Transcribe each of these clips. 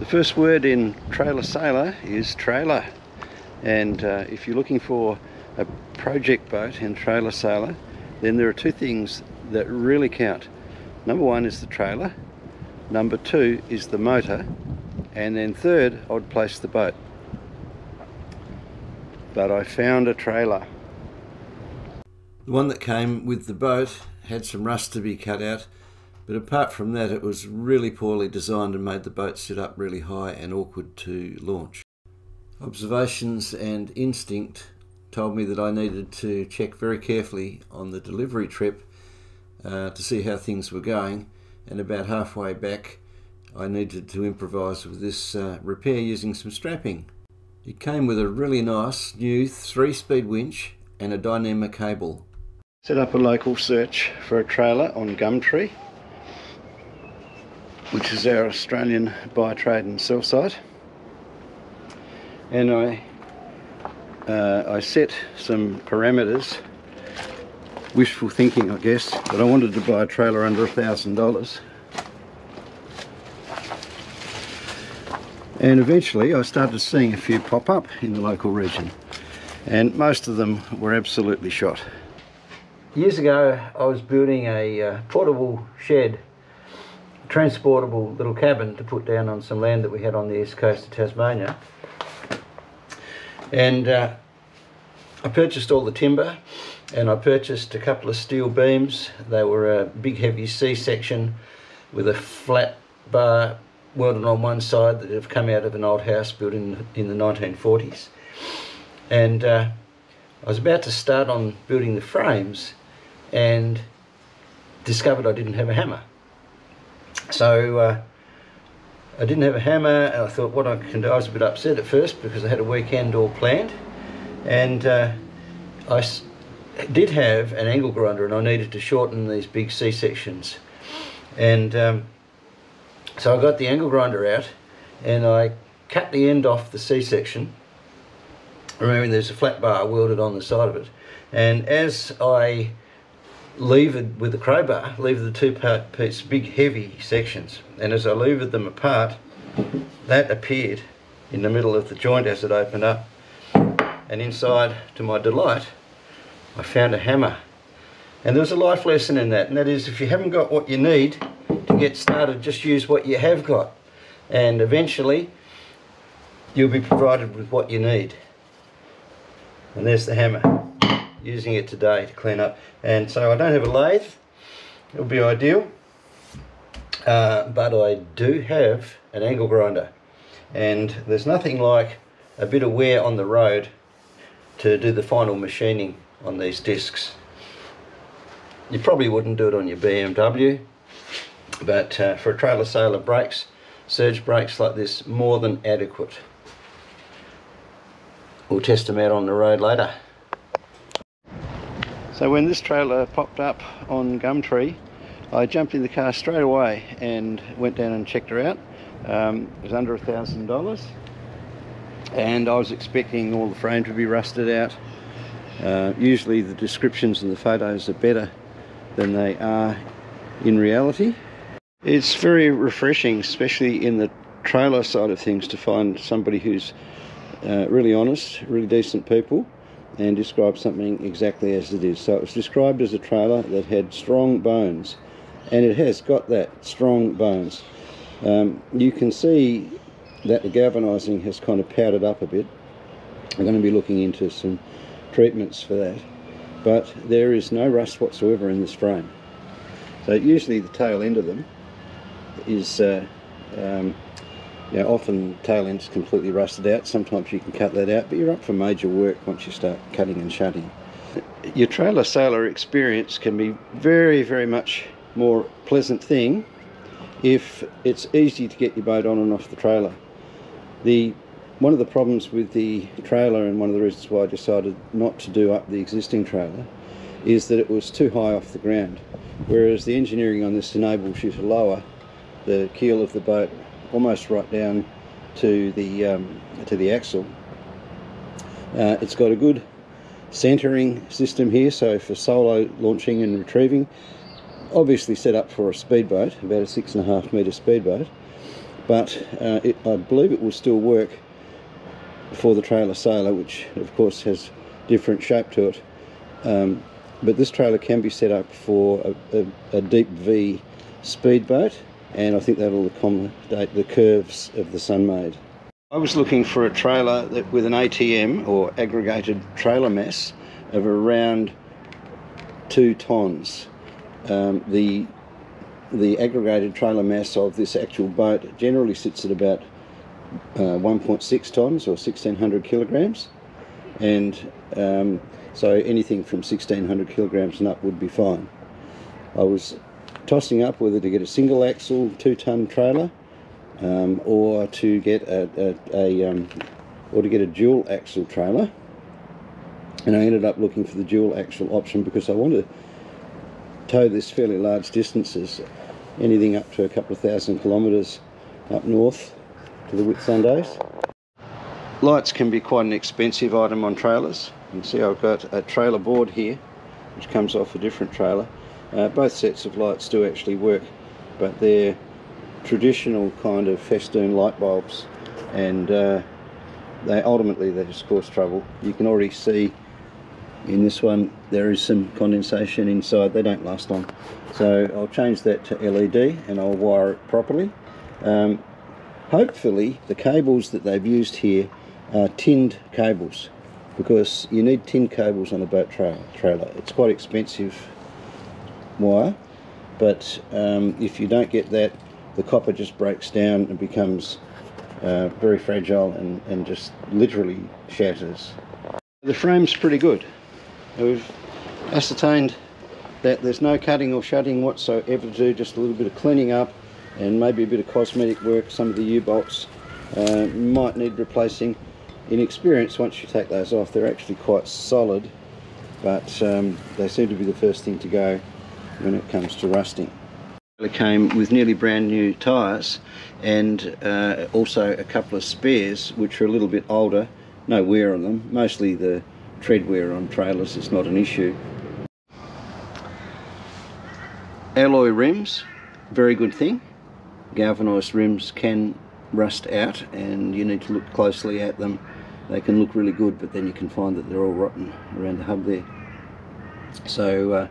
first word in Trailer Sailor is trailer, and if you're looking for a project boat in Trailer Sailor, then there are two things that really count. Number one is the trailer, number two is the motor, and then third I would place the boat. But I found a trailer. The one that came with the boat had some rust to be cut out, but apart from that it was really poorly designed and made the boat sit up really high and awkward to launch. Observations and instinct told me that I needed to check very carefully on the delivery trip to see how things were going, and about halfway back I needed to improvise with this repair using some strapping. It came with a really nice new 3-speed winch and a dynamic cable. Set up a local search for a trailer on Gumtree, which is our Australian buy, trade and sell site, and I set some parameters, wishful thinking I guess, but I wanted to buy a trailer under $1,000, and eventually I started seeing a few pop up in the local region, and most of them were absolutely shot. Years ago I was building a portable shed, transportable little cabin to put down on some land that we had on the east coast of Tasmania, and I purchased all the timber, and I purchased a couple of steel beams. They were a big heavy C-section with a flat bar welded on one side that have come out of an old house built in the 1940s, and I was about to start on building the frames and discovered I didn't have a hammer. So I didn't have a hammer, and I thought what I can do. I was a bit upset at first because I had a weekend all planned, and I did have an angle grinder, and I needed to shorten these big C-sections, and so I got the angle grinder out and I cut the end off the C-section. Remembering there's a flat bar welded on the side of it, and as I levered with the crowbar, levered the two-piece big heavy sections, and as I levered them apart, that appeared in the middle of the joint as it opened up, and inside, to my delight, I found a hammer. And there was a life lesson in that, and that is, if you haven't got what you need to get started, just use what you have got, and eventually you'll be provided with what you need. And there's the hammer, using it today to clean up. And so I don't have a lathe, it would be ideal, but I do have an angle grinder, and there's nothing like a bit of wear on the road to do the final machining on these discs. You probably wouldn't do it on your BMW, but for a Trailer Sailor brakes, surge brakes like this, more than adequate. We'll test them out on the road later. So when this trailer popped up on Gumtree, I jumped in the car straight away and went down and checked her out. It was under $1,000, and I was expecting all the frame to be rusted out. Usually the descriptions and the photos are better than they are in reality. It's very refreshing, especially in the trailer side of things, to find somebody who's really honest, really decent people, and describe something exactly as it is. So it was described as a trailer that had strong bones, and it has got that, strong bones. You can see that the galvanising has kind of powdered up a bit. I'm going to be looking into some treatments for that, but there is no rust whatsoever in this frame. So usually the tail end of them is often tail end's completely rusted out. Sometimes you can cut that out, but you're up for major work once you start cutting and shutting. Your Trailer Sailor experience can be very, very much more pleasant thing if it's easy to get your boat on and off the trailer. One of the problems with the trailer, and one of the reasons why I decided not to do up the existing trailer, is that it was too high off the ground, whereas the engineering on this enables you to lower the keel of the boat almost right down to the axle. It's got a good centering system here, so for solo launching and retrieving, obviously set up for a speedboat, about a 6.5 metre speedboat, but I believe it will still work for the trailer sailor, which of course has different shape to it. But this trailer can be set up for a deep V speedboat, and I think that'll accommodate the curves of the Sunmaid. I was looking for a trailer that with an ATM, or aggregated trailer mass, of around 2 tonnes. The aggregated trailer mass of this actual boat generally sits at about 1.6 tonnes or 1600 kilograms, and so anything from 1600 kilograms and up would be fine. I was tossing up whether to get a single axle 2-ton trailer or to get a dual axle trailer, and I ended up looking for the dual axle option because I want to tow this fairly large distances, anything up to a couple of thousand kilometres up north to the Whitsundays. Lights can be quite an expensive item on trailers. You can see I've got a trailer board here which comes off a different trailer. Both sets of lights do actually work, but they're traditional kind of festoon light bulbs, and they just cause trouble. You can already see in this one there is some condensation inside. They don't last long, so I'll change that to LED and I'll wire it properly. Hopefully the cables that they've used here are tinned cables, because you need tinned cables on a boat trailer. It's quite expensive wire, but if you don't get that, the copper just breaks down and becomes very fragile and just literally shatters. The frame's pretty good. We've ascertained that there's no cutting or shutting whatsoever to do, just a little bit of cleaning up and maybe a bit of cosmetic work. Some of the U-bolts might need replacing. In experience, once you take those off, they're actually quite solid, but they seem to be the first thing to go when it comes to rusting. It came with nearly brand new tyres, and also a couple of spares which are a little bit older. No wear on them, mostly the tread wear on trailers is not an issue. Alloy rims, very good thing. Galvanised rims can rust out and you need to look closely at them. They can look really good, but then you can find that they're all rotten around the hub there. So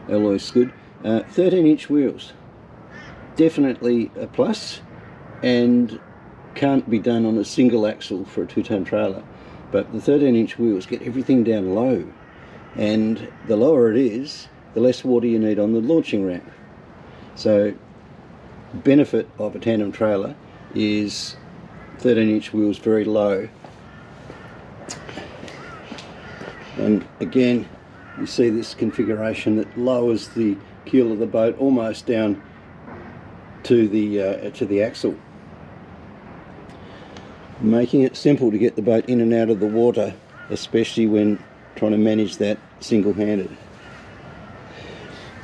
alloy's good. 13-inch wheels, definitely a plus, and can't be done on a single axle for a 2-ton trailer. But the 13-inch wheels get everything down low, and the lower it is, the less water you need on the launching ramp. So benefit of a tandem trailer is 13-inch wheels very low. And again, you see this configuration that lowers the keel of the boat almost down to the axle, making it simple to get the boat in and out of the water, especially when trying to manage that single-handed.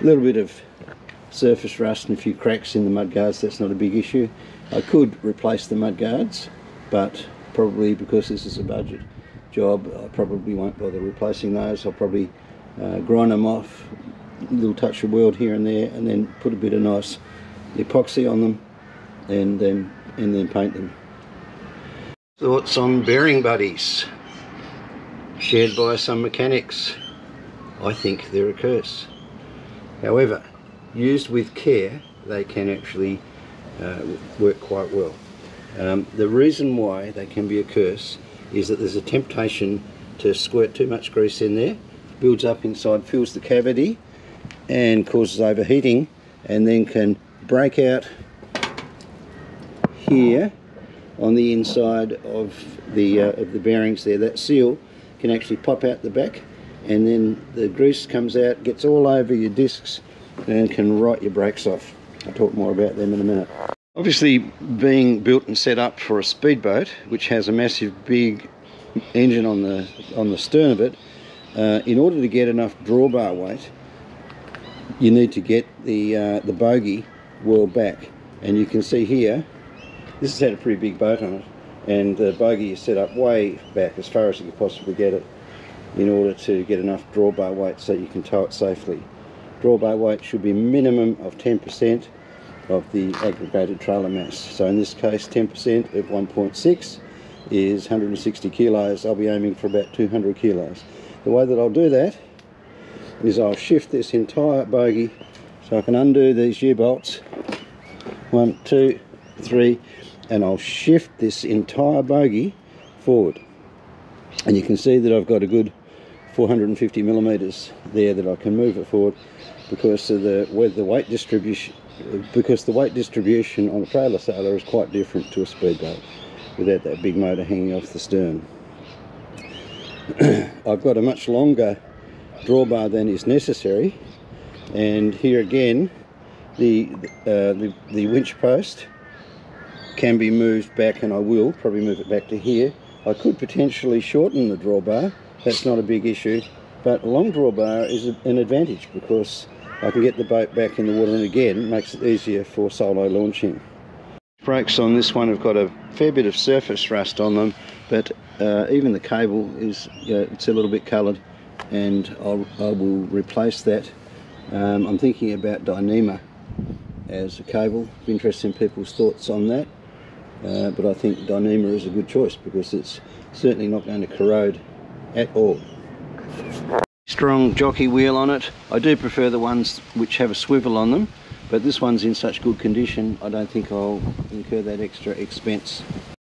A little bit of surface rust and a few cracks in the mudguards, that's not a big issue. I could replace the mudguards, but probably because this is a budget job, I probably won't bother replacing those. I'll probably grind them off, a little touch of weld here and there, and then put a bit of nice epoxy on them, and then paint them. Thoughts on bearing buddies, shared by some mechanics. I think they're a curse. However, used with care, they can actually work quite well. The reason why they can be a curse is that there's a temptation to squirt too much grease in there, builds up inside, fills the cavity and causes overheating, and then can break out here on the inside of the bearings there. That seal can actually pop out the back, and then the grease comes out, gets all over your discs, and can rot your brakes off. I'll talk more about them in a minute. Obviously, being built and set up for a speedboat, which has a massive big engine on the stern of it, in order to get enough drawbar weight, you need to get the bogie whirled back. And you can see here, this has had a pretty big boat on it, and the bogie is set up way back as far as you can possibly get it, in order to get enough drawbar weight so you can tow it safely. Drawbar weight should be a minimum of 10%. of the aggregated trailer mass. So in this case 10% of 1.6 is 160 kilos. I'll be aiming for about 200 kilos. The way that I'll do that is I'll shift this entire bogie, so I can undo these U-bolts, 1, 2, 3, and I'll shift this entire bogie forward. And you can see that I've got a good 450 millimeters there that I can move it forward because of the weight distribution. Because the weight distribution on a trailer sailor is quite different to a speedboat without that big motor hanging off the stern. I've got a much longer drawbar than is necessary, and here again the winch post can be moved back, and I will probably move it back to here. I could potentially shorten the drawbar, that's not a big issue, but a long drawbar is an advantage because I can get the boat back in the water, and again makes it easier for solo launching. Brakes on this one have got a fair bit of surface rust on them, but even the cable is, it's a little bit coloured, and I will replace that. I'm thinking about Dyneema as a cable. I'm interested in people's thoughts on that, but I think Dyneema is a good choice because it's certainly not going to corrode at all. Strong jockey wheel on it. I do prefer the ones which have a swivel on them, but this one's in such good condition I don't think I'll incur that extra expense.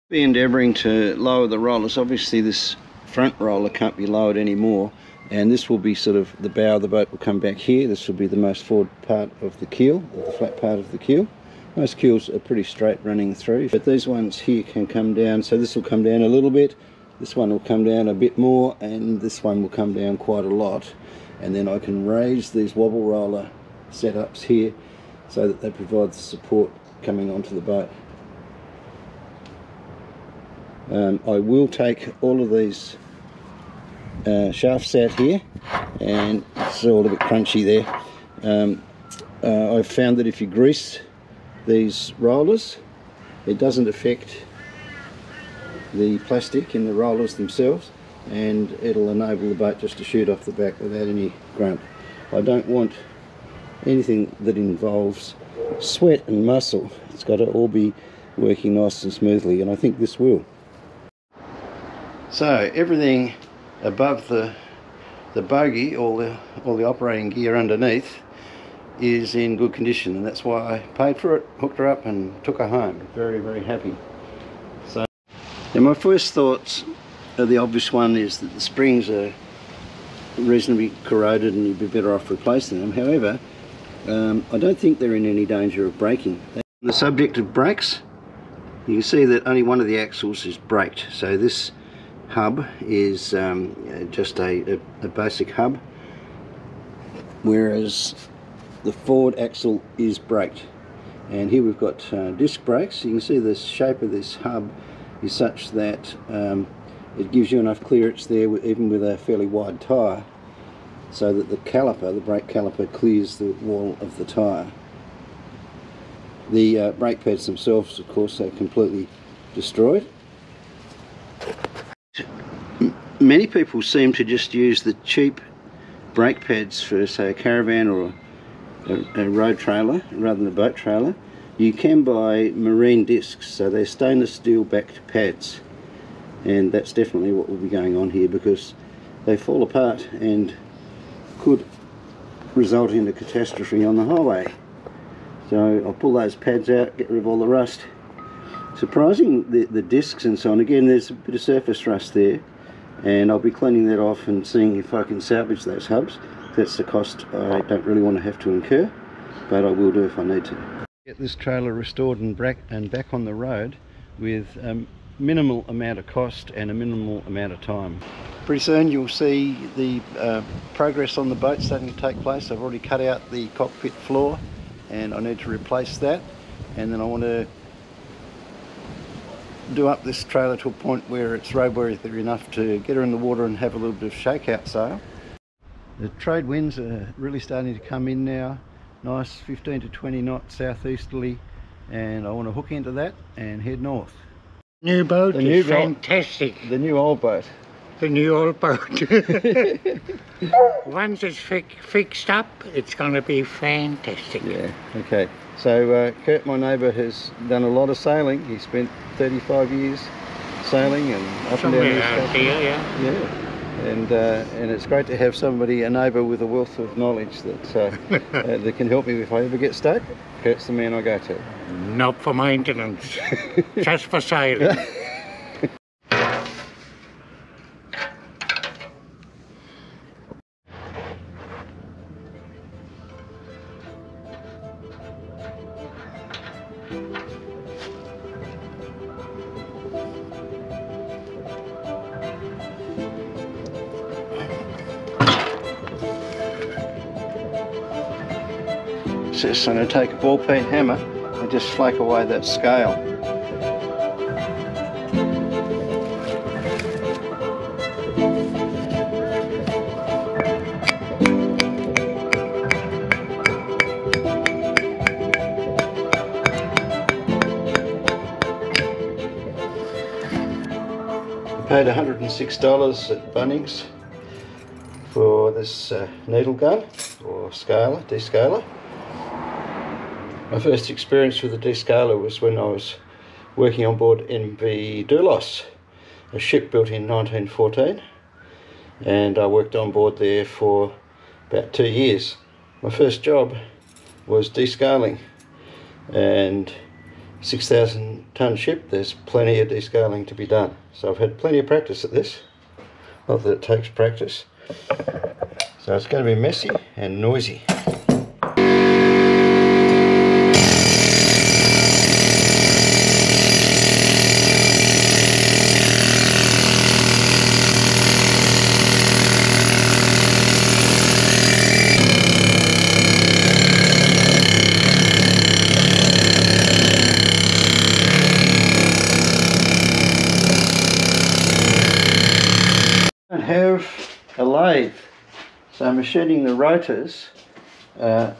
Be endeavouring to lower the rollers. Obviously this front roller can't be lowered anymore, and this will be sort of, the bow of the boat will come back here. This will be the most forward part of the keel, the flat part of the keel. Most keels are pretty straight running through, but these ones here can come down, so this will come down a little bit, this one will come down a bit more, and this one will come down quite a lot, and then I can raise these wobble roller setups here so that they provide the support coming onto the boat. I will take all of these shafts out here, and it's all a bit crunchy there. I've found that if you grease these rollers, it doesn't affect the plastic in the rollers themselves, and it'll enable the boat just to shoot off the back without any grunt. I don't want anything that involves sweat and muscle. It's got to all be working nice and smoothly, and I think this will. So everything above the bogie, all the operating gear underneath, is in good condition, and that's why I paid for it, hooked her up and took her home. Very, very happy. So, and my first thoughts, the obvious one, is that the springs are reasonably corroded and you'd be better off replacing them. However, I don't think they're in any danger of breaking. On the subject of brakes, you can see that only one of the axles is braked. So this hub is just a basic hub, whereas the forward axle is braked. And here we've got disc brakes. You can see the shape of this hub is such that it gives you enough clearance there, even with a fairly wide tyre, so that the caliper, the brake caliper, clears the wall of the tyre. The brake pads themselves, of course, are completely destroyed. Many people seem to just use the cheap brake pads for, say, a caravan or a road trailer rather than a boat trailer. You can buy marine discs, so they're stainless steel backed pads, and that's definitely what will be going on here, because they fall apart and could result in a catastrophe on the highway. So I'll pull those pads out, get rid of all the rust. Surprising, the discs and so on, again there's a bit of surface rust there, and I'll be cleaning that off and seeing if I can salvage those hubs. That's the cost I don't really want to have to incur, but I will do if I need to. Get this trailer restored and back on the road with a minimal amount of cost and a minimal amount of time. Pretty soon you'll see the progress on the boat starting to take place. I've already cut out the cockpit floor and I need to replace that, and then I want to do up this trailer to a point where it's roadworthy enough to get her in the water and have a little bit of shakeout sail. The trade winds are really starting to come in now, nice 15 to 20 knots southeasterly, and I want to hook into that and head north. New boat is fantastic. The new old boat. The new old boat. Once it's fixed up, it's going to be fantastic. Yeah, okay. So Kurt, my neighbour, has done a lot of sailing. He spent 35 years sailing and up and down the East Coast. Yeah. And it's great to have somebody, a neighbour with a wealth of knowledge that that can help me if I ever get stuck. Kurt's the man I go to. Not for maintenance, just for sailing. So I'm going to take a ball peen hammer and just flake away that scale. I paid $106 at Bunnings for this needle gun or scaler, descaler. My first experience with the descaler was when I was working on board MV Doulos, a ship built in 1914, and I worked on board there for about 2 years. My first job was descaling, and 6,000 ton ship, there's plenty of descaling to be done. So I've had plenty of practice at this, not that it takes practice. So it's going to be messy and noisy. Have a lathe, so machining the rotors, I'll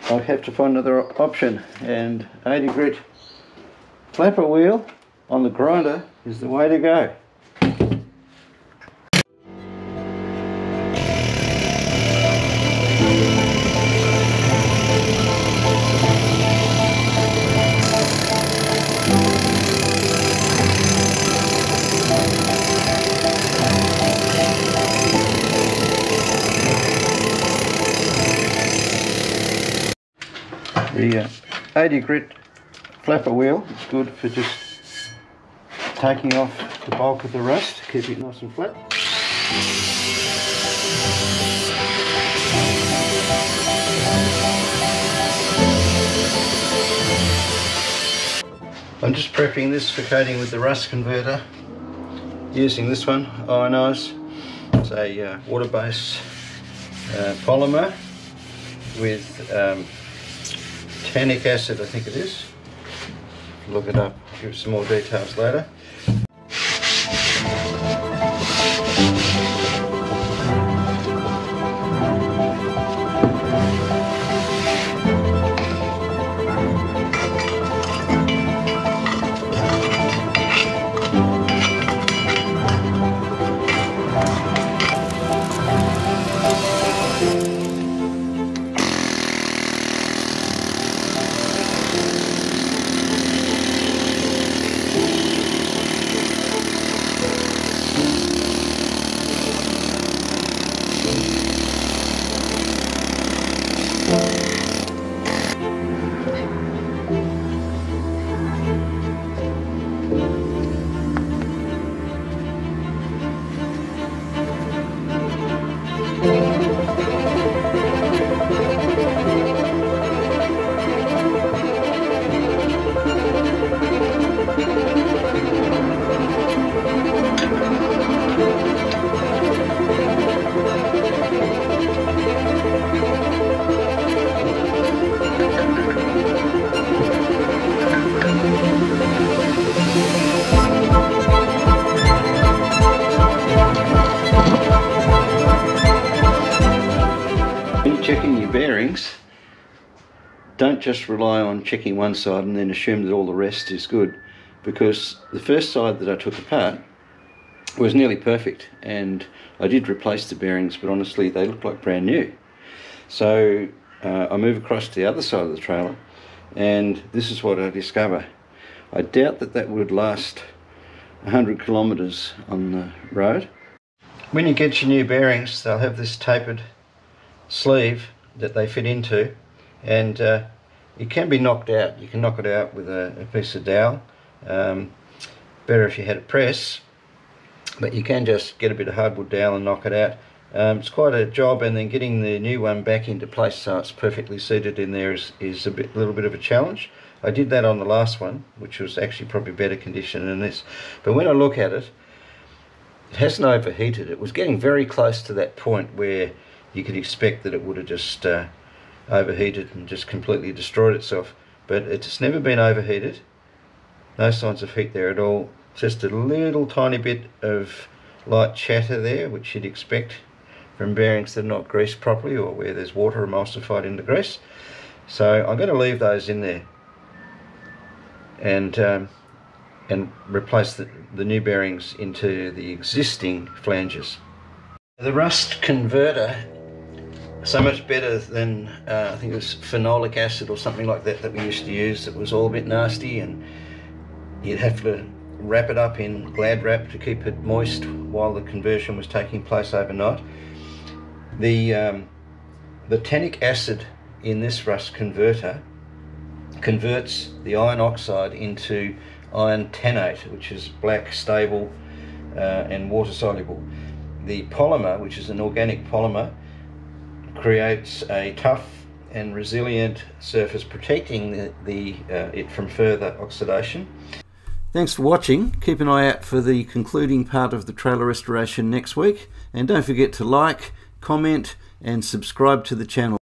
have to find another option, and 80 grit flapper wheel on the grinder is the way to go. The 80 grit flapper wheel is good for just taking off the bulk of the rust, keep it nice and flat. I'm just prepping this for coating with the rust converter, using this one, Ionise. It's a water-based polymer with tannic acid, I think it is. Look it up, I'll give some more details later. Checking your bearings, don't just rely on checking one side and then assume that all the rest is good, because the first side that I took apart was nearly perfect, and I did replace the bearings, but honestly they look like brand new. So I move across to the other side of the trailer, and this is what I discover. I doubt that that would last 100 kilometres on the road. When you get your new bearings, they'll have this tapered sleeve that they fit into, and it can be knocked out. You can knock it out with a piece of dowel. Better if you had a press, but you can just get a bit of hardwood dowel and knock it out. It's quite a job, and then getting the new one back into place so it's perfectly seated in there is a little bit of a challenge. I did that on the last one, which was actually probably better condition than this. But when I look at it, it hasn't overheated. It was getting very close to that point where you could expect that it would have just overheated and just completely destroyed itself. But it's never been overheated. No signs of heat there at all. Just a little tiny bit of light chatter there, which you'd expect from bearings that are not greased properly or where there's water emulsified in the grease. So I'm going to leave those in there and replace the new bearings into the existing flanges. The rust converter, so much better than I think it was phenolic acid or something like that we used to use. It was all a bit nasty, and you'd have to wrap it up in Glad wrap to keep it moist while the conversion was taking place overnight. The tannic acid in this rust converter converts the iron oxide into iron tannate, which is black, stable, and water soluble. The polymer, which is an organic polymer, creates a tough and resilient surface, protecting it from further oxidation. Thanks for watching. Keep an eye out for the concluding part of the trailer restoration next week, and don't forget to like, comment and subscribe to the channel.